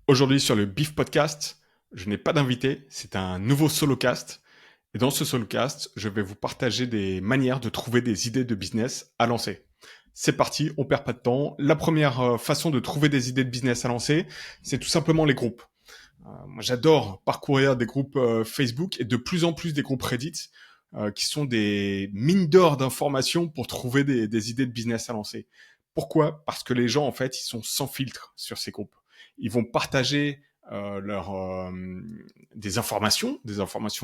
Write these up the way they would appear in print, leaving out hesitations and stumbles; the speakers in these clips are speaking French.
Aujourd'hui sur le Beef Podcast, je n'ai pas d'invité, c'est un nouveau solocast. Et dans ce solocast, je vais vous partager des manières de trouver des idées de business à lancer. C'est parti, on perd pas de temps. La première façon de trouver des idées de business à lancer, c'est tout simplement les groupes. Moi, j'adore parcourir des groupes Facebook et de plus en plus des groupes Reddit qui sont des mines d'or d'informations pour trouver des idées de business à lancer. Pourquoi? Parce que les gens, en fait, ils sont sans filtre sur ces groupes. Ils vont partager des informations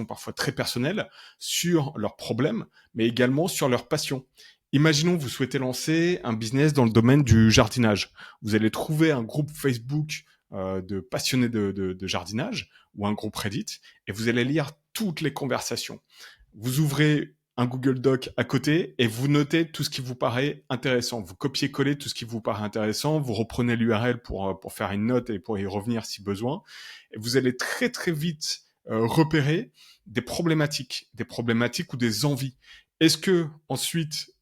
parfois très personnelles sur leurs problèmes, mais également sur leurs passions. Imaginons vous souhaitez lancer un business dans le domaine du jardinage. Vous allez trouver un groupe Facebook de passionnés de jardinage ou un groupe Reddit et vous allez lire toutes les conversations. Vous ouvrez un Google Doc à côté et vous notez tout ce qui vous paraît intéressant. Vous copiez-collez tout ce qui vous paraît intéressant, vous reprenez l'URL pour faire une note et pour y revenir si besoin. Et vous allez très très vite repérer des problématiques ou des envies. Est-ce que ensuite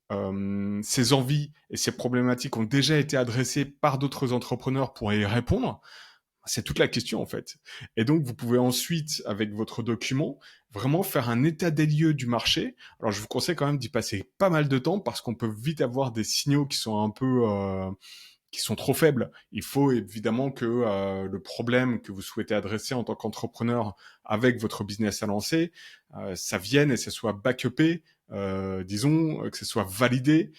ces envies et ces problématiques ont déjà été adressées par d'autres entrepreneurs pour y répondre? C'est toute la question en fait. Et donc vous pouvez ensuite, avec votre document, vraiment faire un état des lieux du marché. Alors je vous conseille quand même d'y passer pas mal de temps parce qu'on peut vite avoir des signaux qui sont un peu qui sont trop faibles. Il faut évidemment que le problème que vous souhaitez adresser en tant qu'entrepreneur avec votre business à lancer, ça vienne et ça soit backupé, disons, que ce soit validé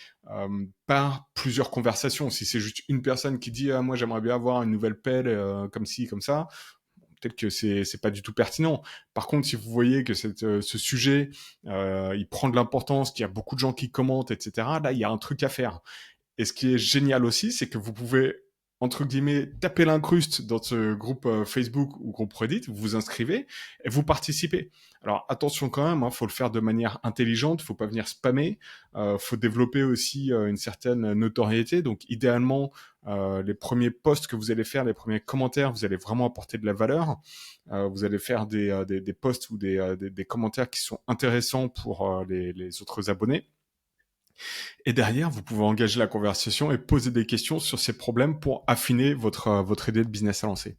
par plusieurs conversations. Si c'est juste une personne qui dit moi j'aimerais bien avoir une nouvelle pelle comme ci comme ça, peut-être que c'est pas du tout pertinent. Par contre, si vous voyez que ce sujet il prend de l'importance, qu'il y a beaucoup de gens qui commentent, etc. Là, il y a un truc à faire. Et ce qui est génial aussi, c'est que vous pouvez, entre guillemets, taper l'incruste dans ce groupe Facebook ou groupe Reddit, vous vous inscrivez et vous participez. Alors attention quand même, faut le faire de manière intelligente, faut pas venir spammer, faut développer aussi une certaine notoriété. Donc idéalement, les premiers posts que vous allez faire, les premiers commentaires, vous allez vraiment apporter de la valeur. Vous allez faire des posts ou des commentaires qui sont intéressants pour les autres abonnés. Et derrière, vous pouvez engager la conversation et poser des questions sur ces problèmes pour affiner votre idée de business à lancer.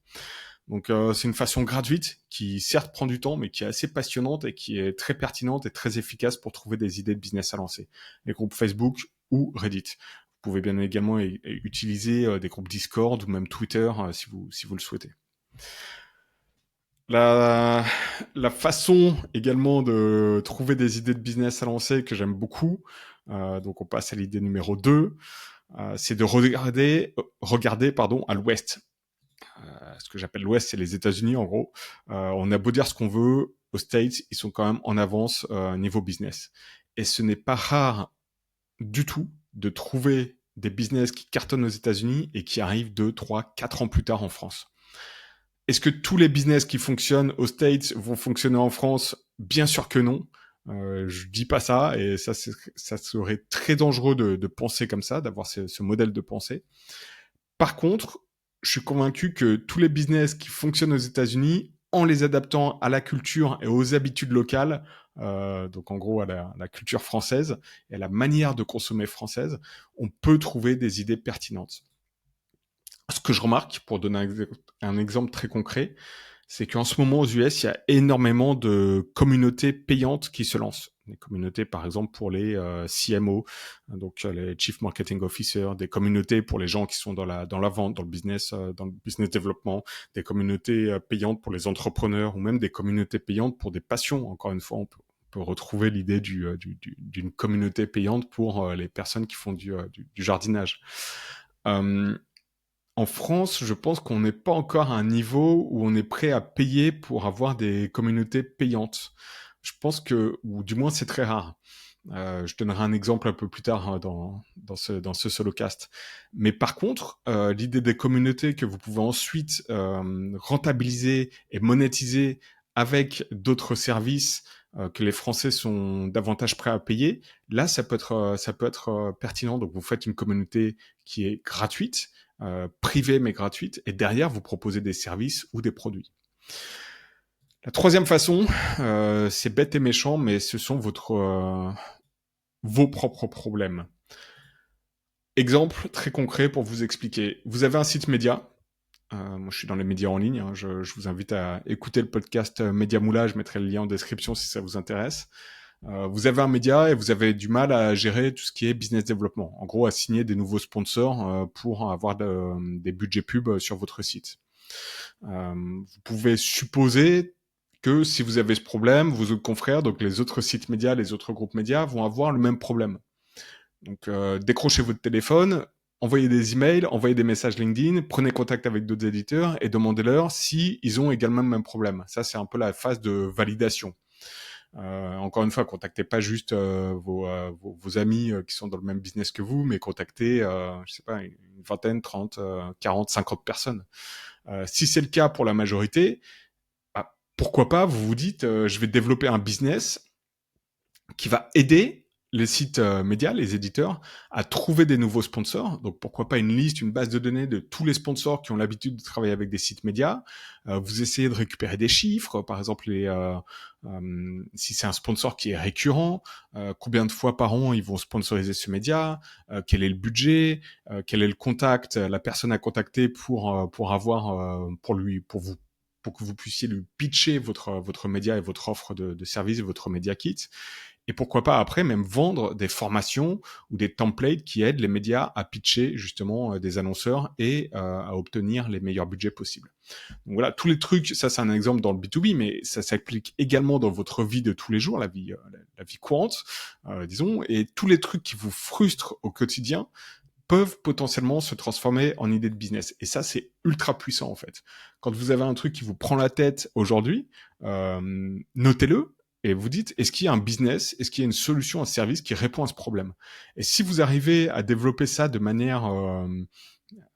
Donc c'est une façon gratuite qui certes prend du temps mais qui est assez passionnante et qui est très pertinente et très efficace pour trouver des idées de business à lancer. Les groupes Facebook ou Reddit. Vous pouvez bien également utiliser des groupes Discord ou même Twitter si vous le souhaitez. La, la façon également de trouver des idées de business à lancer que j'aime beaucoup, donc on passe à l'idée numéro 2, c'est de regarder à l'ouest. Ce que j'appelle l'ouest, c'est les États-Unis en gros. On a beau dire ce qu'on veut, aux States, ils sont quand même en avance niveau business. Et ce n'est pas rare du tout de trouver des business qui cartonnent aux États-Unis et qui arrivent 2, 3, 4 ans plus tard en France. Est-ce que tous les business qui fonctionnent aux States vont fonctionner en France? Bien sûr que non. Je dis pas ça et ça serait très dangereux de penser comme ça, d'avoir ce modèle de pensée. Par contre, je suis convaincu que tous les business qui fonctionnent aux États-Unis, en les adaptant à la culture et aux habitudes locales, donc en gros à la culture française et à la manière de consommer française, on peut trouver des idées pertinentes. Ce que je remarque, pour donner un exemple très concret, c'est qu'en ce moment aux US, il y a énormément de communautés payantes qui se lancent. Des communautés, par exemple, pour les CMO, donc les Chief Marketing Officer, des communautés pour les gens qui sont dans la vente, dans le business développement, des communautés payantes pour les entrepreneurs, ou même des communautés payantes pour des passions. Encore une fois, on peut retrouver l'idée d'une communauté payante pour les personnes qui font du jardinage. Euh, En France, je pense qu'on n'est pas encore à un niveau où on est prêt à payer pour avoir des communautés payantes. Je pense que, ou du moins c'est très rare. Je donnerai un exemple un peu plus tard dans ce solocast. Mais par contre, l'idée des communautés que vous pouvez ensuite rentabiliser et monétiser avec d'autres services que les Français sont davantage prêts à payer, là, ça peut être pertinent. Donc, vous faites une communauté qui est gratuite, privée mais gratuite, et derrière, vous proposez des services ou des produits. La troisième façon, c'est bête et méchant, mais ce sont vos propres problèmes. Exemple très concret pour vous expliquer. Vous avez un site média Moi, je suis dans les médias en ligne. Hein. Je vous invite à écouter le podcast Média Moula. Je mettrai le lien en description si ça vous intéresse. Vous avez un média et vous avez du mal à gérer tout ce qui est business développement. En gros, à signer des nouveaux sponsors pour avoir des budgets pubs sur votre site. Vous pouvez supposer que si vous avez ce problème, vos autres confrères, donc les autres sites médias, les autres groupes médias, vont avoir le même problème. Donc, décrochez votre téléphone, envoyez des emails, envoyez des messages LinkedIn, prenez contact avec d'autres éditeurs et demandez-leur si ils ont également le même problème. Ça, c'est un peu la phase de validation. Encore une fois, contactez pas juste vos amis qui sont dans le même business que vous, mais contactez, je sais pas, une vingtaine, 30, 40, 50 personnes. Si c'est le cas pour la majorité, bah, pourquoi pas, vous vous dites, je vais développer un business qui va aider les sites médias, les éditeurs, à trouver des nouveaux sponsors. Donc pourquoi pas une liste, une base de données de tous les sponsors qui ont l'habitude de travailler avec des sites médias. Vous essayez de récupérer des chiffres, par exemple si c'est un sponsor qui est récurrent, combien de fois par an ils vont sponsoriser ce média, quel est le budget, quel est le contact, la personne à contacter pour avoir pour que vous puissiez lui pitcher votre média et votre offre de service, votre média kit. Et pourquoi pas après même vendre des formations ou des templates qui aident les médias à pitcher justement des annonceurs et à obtenir les meilleurs budgets possibles. Donc voilà, tous les trucs, ça c'est un exemple dans le B2B, mais ça s'applique également dans votre vie de tous les jours, la vie courante, disons, et tous les trucs qui vous frustrent au quotidien peuvent potentiellement se transformer en idée de business. Et ça, c'est ultra puissant en fait. Quand vous avez un truc qui vous prend la tête aujourd'hui, notez-le et vous dites, est-ce qu'il y a un business, est-ce qu'il y a une solution, un service qui répond à ce problème? Et si vous arrivez à développer ça de manière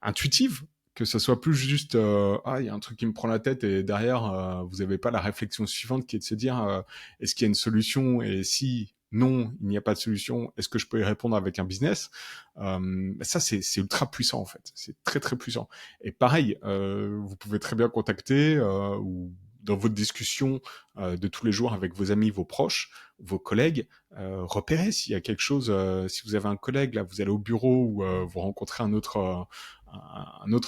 intuitive, que ce soit plus juste il y a un truc qui me prend la tête et derrière vous n'avez pas la réflexion suivante qui est de se dire est-ce qu'il y a une solution et si non il n'y a pas de solution, est-ce que je peux y répondre avec un business? Ça c'est ultra puissant en fait, c'est très très puissant. Et pareil, vous pouvez très bien contacter ou dans votre discussion de tous les jours avec vos amis, vos proches, vos collègues, repérez s'il y a quelque chose. Si vous avez un collègue, là, vous allez au bureau ou vous rencontrez un autre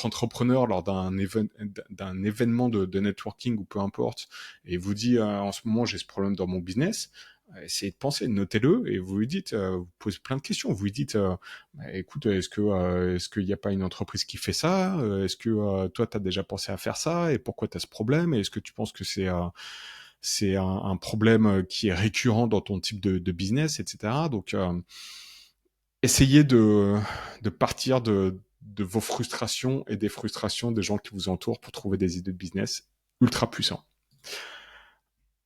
entrepreneur lors d'un événement de networking ou peu importe, et vous dit en ce moment j'ai ce problème dans mon business, essayez de penser, notez-le et vous lui dites, vous posez plein de questions, vous lui dites, écoute, est-ce qu'il n'y a pas une entreprise qui fait ça? Est-ce que toi tu as déjà pensé à faire ça et pourquoi tu as ce problème? Et est-ce que tu penses que c'est un problème qui est récurrent dans ton type de business, etc. Donc essayez de partir de vos frustrations et des frustrations des gens qui vous entourent pour trouver des idées de business ultra puissants.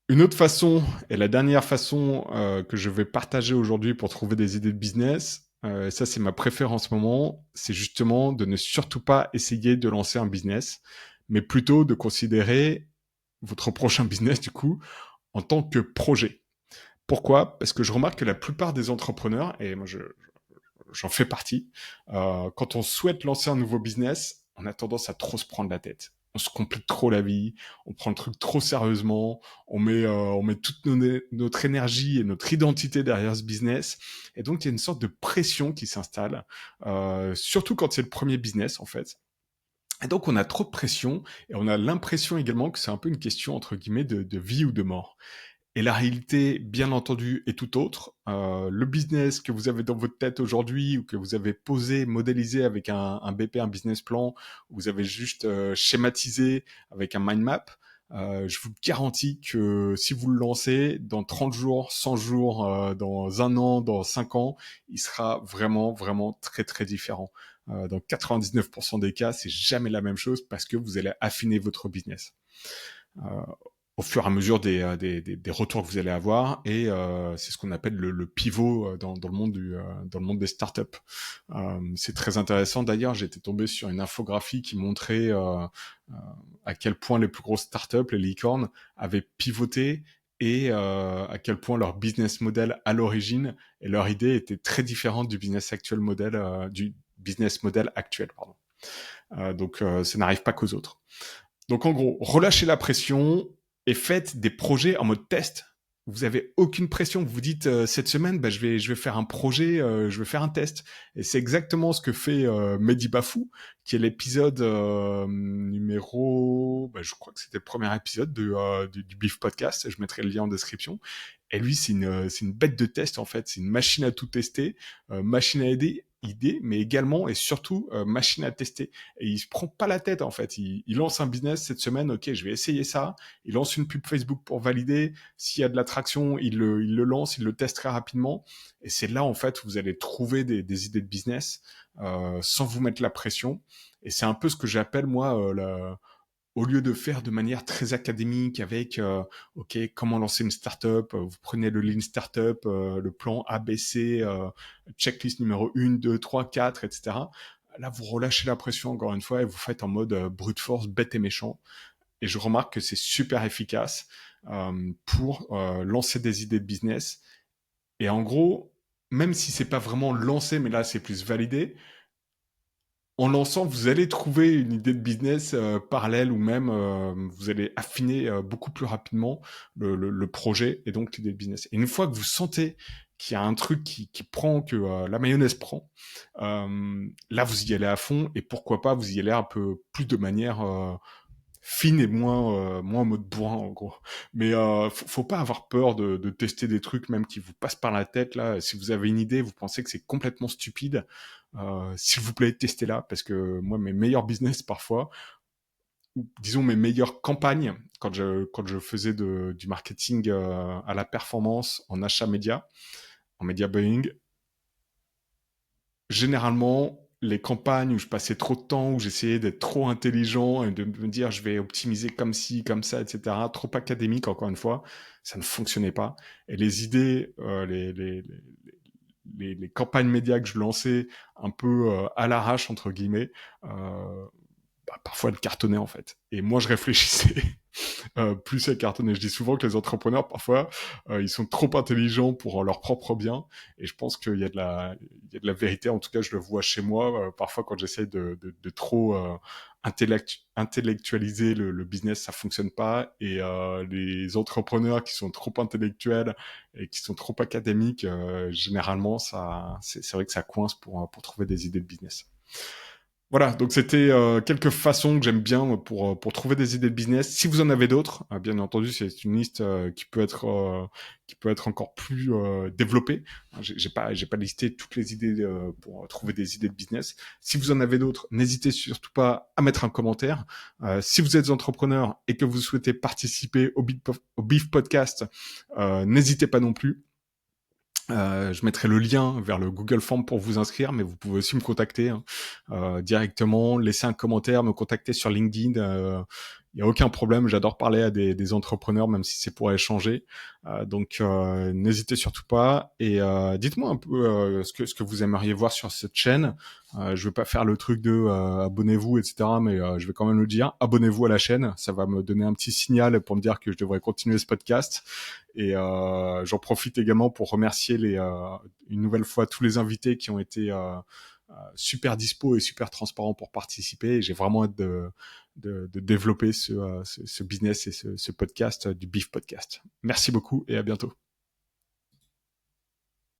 Une autre façon, et la dernière façon que je vais partager aujourd'hui pour trouver des idées de business, ça c'est ma préférence en ce moment, c'est justement de ne surtout pas essayer de lancer un business, mais plutôt de considérer votre prochain business du coup en tant que projet. Pourquoi? Parce que je remarque que la plupart des entrepreneurs, et moi j'en fais partie, quand on souhaite lancer un nouveau business, on a tendance à trop se prendre la tête. On se complique trop la vie, on prend le truc trop sérieusement, on met toute notre énergie et notre identité derrière ce business, et donc il y a une sorte de pression qui s'installe, surtout quand c'est le premier business en fait. Et donc on a trop de pression, et on a l'impression également que c'est un peu une question entre guillemets de vie ou de mort. Et la réalité, bien entendu, est tout autre. Le business que vous avez dans votre tête aujourd'hui ou que vous avez posé, modélisé avec un BP, un business plan, ou vous avez juste schématisé avec un mind map, je vous garantis que si vous le lancez, dans 30 jours, 100 jours, dans un an, dans 5 ans, il sera vraiment, vraiment très, très différent. Dans 99% des cas, c'est jamais la même chose parce que vous allez affiner votre business. Au fur et à mesure des retours que vous allez avoir, et c'est ce qu'on appelle le pivot dans le monde dans le monde des startups. C'est très intéressant d'ailleurs. J'étais tombé sur une infographie qui montrait à quel point les plus grosses startups, les licornes, avaient pivoté et à quel point leur business model à l'origine et leur idée était très différente du business model actuel. Pardon. Donc ça n'arrive pas qu'aux autres. Donc en gros, relâchez la pression et faites des projets en mode test. Vous avez aucune pression. Vous vous dites cette semaine, je vais faire un projet, je vais faire un test. Et c'est exactement ce que fait Mehdi Bafou, qui est l'épisode je crois que c'était le premier épisode du Beef Podcast. Je mettrai le lien en description. Et lui, c'est une bête de test en fait. C'est une machine à tout tester, machine à idée, mais également et surtout machine à tester. Et il se prend pas la tête en fait. Il lance un business cette semaine. Ok, je vais essayer ça. Il lance une pub Facebook pour valider. S'il y a de l'attraction, il le lance, il le teste très rapidement. Et c'est là en fait où vous allez trouver des idées de business sans vous mettre la pression. Et c'est un peu ce que j'appelle moi au lieu de faire de manière très académique avec ok, comment lancer une startup, vous prenez le lean startup, le plan ABC, checklist numéro 1, 2, 3, 4, etc. Là, vous relâchez la pression encore une fois et vous faites en mode brute force, bête et méchant. Et je remarque que c'est super efficace pour lancer des idées de business. Et en gros, même si c'est pas vraiment lancé, mais là c'est plus validé, en lançant, vous allez trouver une idée de business parallèle ou même vous allez affiner beaucoup plus rapidement le projet et donc l'idée de business. Et une fois que vous sentez qu'il y a un truc qui prend, que la mayonnaise prend, là vous y allez à fond et pourquoi pas vous y allez un peu plus de manière fine et moins en mode bourrin en gros. Mais faut pas avoir peur de tester des trucs même qui vous passent par la tête là. Si vous avez une idée, vous pensez que c'est complètement stupide, s'il vous plaît testez-la parce que moi mes meilleurs business parfois, ou disons mes meilleures campagnes quand je faisais du marketing à la performance en achat média, en média buying, généralement, les campagnes où je passais trop de temps, où j'essayais d'être trop intelligent et de me dire je vais optimiser comme ci, comme ça, etc., trop académique, encore une fois, ça ne fonctionnait pas. Et les idées, les campagnes médias que je lançais un peu à l'arrache, entre guillemets, parfois elles cartonnaient en fait. Et moi, je réfléchissais plus à cartonner. Je dis souvent que les entrepreneurs, parfois, ils sont trop intelligents pour leur propre bien. Et je pense qu'il y a de la vérité. En tout cas, je le vois chez moi. Parfois, quand j'essaie de trop intellectualiser le business, ça fonctionne pas. Et les entrepreneurs qui sont trop intellectuels et qui sont trop académiques, généralement, c'est vrai que ça coince pour trouver des idées de business. Voilà, donc c'était quelques façons que j'aime bien pour trouver des idées de business. Si vous en avez d'autres, bien entendu, c'est une liste qui peut être encore plus développée. J'ai pas listé toutes les idées pour trouver des idées de business. Si vous en avez d'autres, n'hésitez surtout pas à mettre un commentaire. Si vous êtes entrepreneur et que vous souhaitez participer au Beef Podcast, n'hésitez pas non plus. Je mettrai le lien vers le Google Form pour vous inscrire, mais vous pouvez aussi me contacter directement, laisser un commentaire, me contacter sur LinkedIn. Il y a aucun problème, j'adore parler à des entrepreneurs, même si c'est pour échanger. Donc n'hésitez surtout pas et dites-moi un peu ce que vous aimeriez voir sur cette chaîne. Je vais pas faire le truc de abonnez-vous, etc. Mais je vais quand même le dire. Abonnez-vous à la chaîne, ça va me donner un petit signal pour me dire que je devrais continuer ce podcast. Et j'en profite également pour remercier une nouvelle fois tous les invités qui ont été super dispo et super transparents pour participer. Et j'ai vraiment hâte de développer ce business et ce podcast du Beef Podcast. Merci beaucoup et à bientôt.